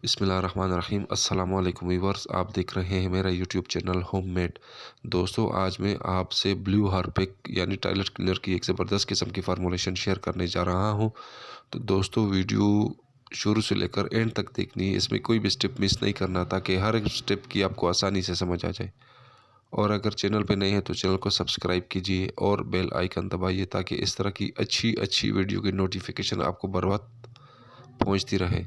बिस्मिल्लाहिर्रहमानिर्रहीम अस्सलाम वालेकुम व्यूअर्स, आप देख रहे हैं मेरा यूट्यूब चैनल होममेड। दोस्तों, आज मैं आपसे ब्लू हार्पिक यानी टॉयलेट क्लीनर की एक ज़बरदस्त किस्म की फार्मूलेशन शेयर करने जा रहा हूं। तो दोस्तों, वीडियो शुरू से लेकर एंड तक देखनी है, इसमें कोई भी स्टेप मिस नहीं करना ताकि हर एक स्टेप की आपको आसानी से समझ आ जाए। और अगर चैनल पे नए हैं तो चैनल को सब्सक्राइब कीजिए और बेल आइकन दबाइए ताकि इस तरह की अच्छी अच्छी वीडियो की नोटिफिकेशन आपको बर वक्त पहुँचती रहे।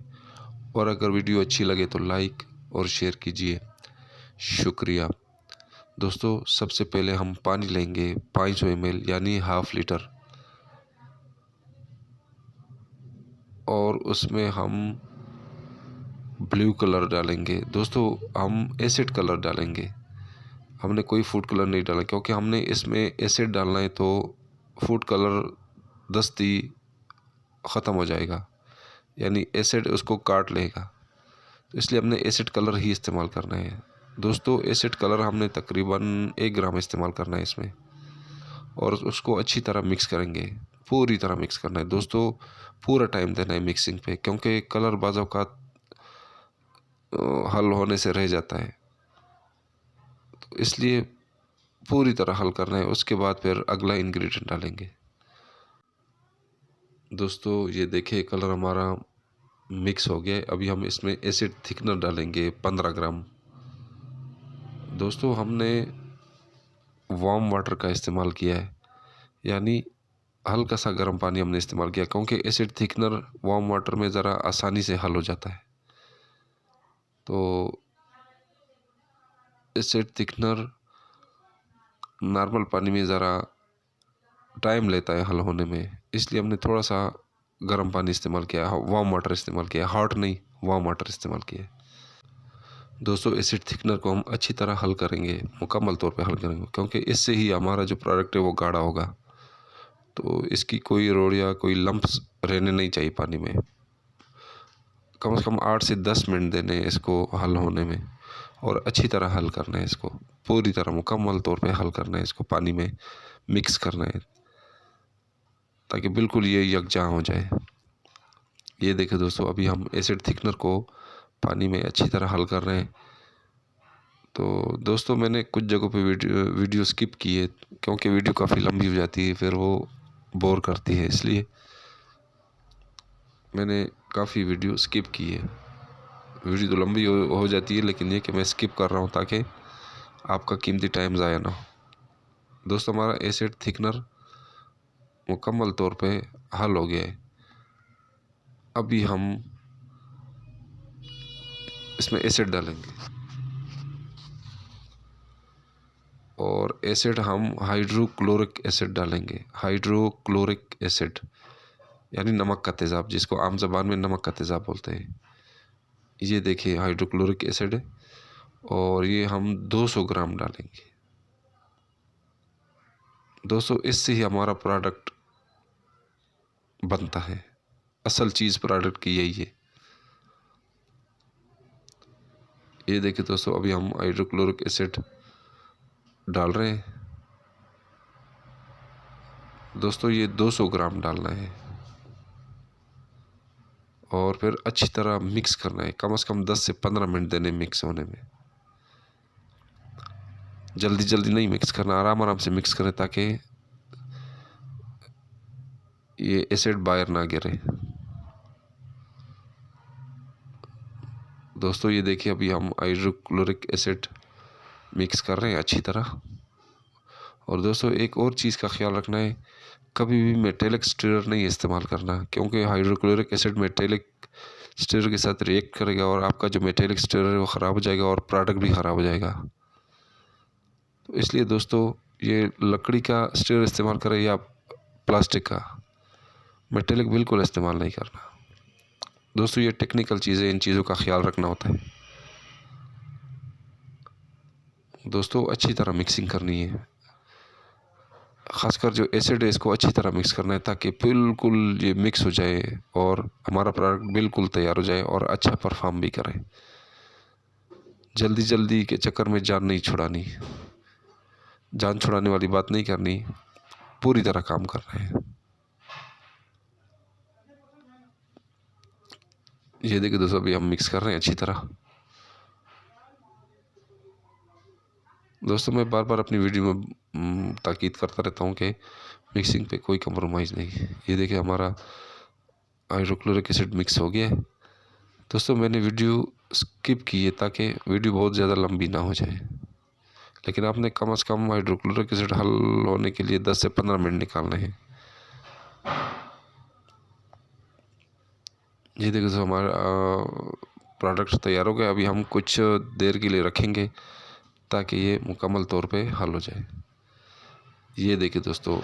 और अगर वीडियो अच्छी लगे तो लाइक और शेयर कीजिए। शुक्रिया। दोस्तों, सबसे पहले हम पानी लेंगे 500 ml यानी हाफ लीटर, और उसमें हम ब्लू कलर डालेंगे। दोस्तों, हम एसिड कलर डालेंगे, हमने कोई फूड कलर नहीं डाला क्योंकि हमने इसमें एसिड डालना है तो फूड कलर दस्ती ख़त्म हो जाएगा, यानी एसिड उसको काट लेगा। तो इसलिए हमने एसिड कलर ही इस्तेमाल करना है। दोस्तों, एसिड कलर हमने तकरीबन 1 ग्राम इस्तेमाल करना है इसमें, और उसको अच्छी तरह मिक्स करेंगे। पूरी तरह मिक्स करना है दोस्तों, पूरा टाइम देना है मिक्सिंग पे, क्योंकि कलर बाज़ औक़ात हल होने से रह जाता है, तो इसलिए पूरी तरह हल करना है। उसके बाद फिर अगला इंग्रेडिएंट डालेंगे। दोस्तों, ये देखिए कलर हमारा मिक्स हो गया है। अभी हम इसमें एसिड थिकनर डालेंगे 15 ग्राम। दोस्तों, हमने वार्म वाटर का इस्तेमाल किया है, यानी हल्का सा गर्म पानी हमने इस्तेमाल किया, क्योंकि एसिड थिकनर वार्म वाटर में ज़रा आसानी से हल हो जाता है। तो एसिड थिकनर नॉर्मल पानी में ज़रा टाइम लेता है हल होने में, इसलिए हमने थोड़ा सा गर्म पानी इस्तेमाल किया, वार्म वाटर इस्तेमाल किया, हॉट नहीं वार्म वाटर इस्तेमाल किया। दोस्तों, एसिड थिकनर को हम अच्छी तरह हल करेंगे, मुकम्मल तौर पे हल करेंगे, क्योंकि इससे ही हमारा जो प्रोडक्ट है वो गाढ़ा होगा। तो इसकी कोई रोड़ या कोई लम्प्स रहने नहीं चाहिए पानी में। कम से कम 8 से 10 मिनट देने इसको हल होने में, और अच्छी तरह हल करना है इसको, पूरी तरह मुकम्मल तौर पे हल करना है इसको, पानी में मिक्स करना है ताकि बिल्कुल ये यकजान हो जाए। ये देखिए दोस्तों, अभी हम एसिड थिकनर को पानी में अच्छी तरह हल कर रहे हैं। तो दोस्तों, मैंने कुछ जगहों पे वीडियो स्किप की है, क्योंकि वीडियो काफ़ी लंबी हो जाती है, फिर वो बोर करती है, इसलिए मैंने काफ़ी वीडियो स्किप की है। वीडियो तो लंबी हो जाती है, लेकिन ये कि मैं स्किप कर रहा हूँ ताकि आपका कीमती टाइम ज़ाया ना हो। दोस्तों, हमारा एसिड थिकनर मुकम्मल तौर पे हल हो गया है। अभी हम इसमें एसिड डालेंगे, और एसिड हम हाइड्रोक्लोरिक एसिड डालेंगे। हाइड्रोक्लोरिक एसिड यानी नमक का तेज़ाब, जिसको आम ज़बान में नमक का तेज़ाब बोलते हैं। ये देखिए हाइड्रोक्लोरिक एसिड है, और ये हम 200 ग्राम डालेंगे। दोस्तों, इससे ही हमारा प्रोडक्ट बनता है। असल चीज़ प्रोडक्ट की यही है। ये देखिए दोस्तों, अभी हम हाइड्रोक्लोरिक एसिड डाल रहे हैं। दोस्तों, ये 200 ग्राम डालना है, और फिर अच्छी तरह मिक्स करना है। कम से कम 10 से 15 मिनट देने मिक्स होने में। जल्दी जल्दी नहीं मिक्स करना, आराम आराम से मिक्स करें ताकि ये एसिड बाहर ना गिरे। दोस्तों, ये देखिए अभी हम हाइड्रोक्लोरिक एसिड मिक्स कर रहे हैं अच्छी तरह। और दोस्तों, एक और चीज़ का ख्याल रखना है, कभी भी मेटेलिक स्टीरर नहीं इस्तेमाल करना, क्योंकि हाइड्रोक्लोरिक एसिड मेटेलिक स्टीरर के साथ रिएक्ट करेगा, और आपका जो मेटेलिक स्टीरर है वो ख़राब हो जाएगा, और प्रोडक्ट भी ख़राब हो जाएगा। तो इसलिए दोस्तों, ये लकड़ी का स्टीरर इस्तेमाल करें या प्लास्टिक का, मेटेलिक बिल्कुल इस्तेमाल नहीं करना। दोस्तों, ये टेक्निकल चीज़ें, इन चीज़ों का ख्याल रखना होता है। दोस्तों, अच्छी तरह मिक्सिंग करनी है, ख़ासकर जो एसिड है इसको अच्छी तरह मिक्स करना है ताकि बिल्कुल ये मिक्स हो जाए, और हमारा प्रोडक्ट बिल्कुल तैयार हो जाए और अच्छा परफॉर्म भी करे। जल्दी जल्दी के चक्कर में जान नहीं छुड़ानी, जान छुड़ाने वाली बात नहीं करनी, पूरी तरह काम कर रहे हैं। ये देखिए दोस्तों, अभी हम मिक्स कर रहे हैं अच्छी तरह। दोस्तों मैं बार बार अपनी वीडियो में ताकीद करता रहता हूँ कि मिक्सिंग पे कोई कंप्रोमाइज़ नहीं। ये देखिए हमारा हाइड्रोक्लोरिक एसिड मिक्स हो गया है। दोस्तों मैंने वीडियो स्किप की है ताकि वीडियो बहुत ज़्यादा लंबी ना हो जाए, लेकिन आपने कम से कम हाइड्रोक्लोरिक एसिड हल होने के लिए 10 से 15 मिनट निकालने हैं। ये देखो दोस्तों, हमारा प्रोडक्ट तैयार हो गया। अभी हम कुछ देर के लिए रखेंगे ताकि ये मुकम्मल तौर पे हल हो जाए। ये देखिए दोस्तों,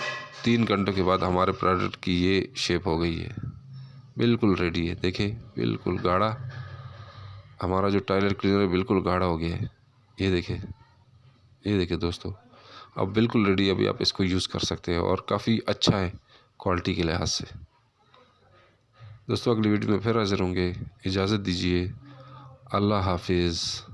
3 घंटों के बाद हमारे प्रोडक्ट की ये शेप हो गई है, बिल्कुल रेडी है। देखें बिल्कुल गाढ़ा, हमारा जो टॉयलेट क्लीनर है बिल्कुल गाढ़ा हो गया है। ये देखिए दोस्तों, अब बिल्कुल रेडी है। अभी आप इसको यूज़ कर सकते हैं और काफ़ी अच्छा है क्वालिटी के लिहाज से। दोस्तों अगली वीडियो में फिर हाजिर होंगे, इजाज़त दीजिए। अल्लाह हाफिज़।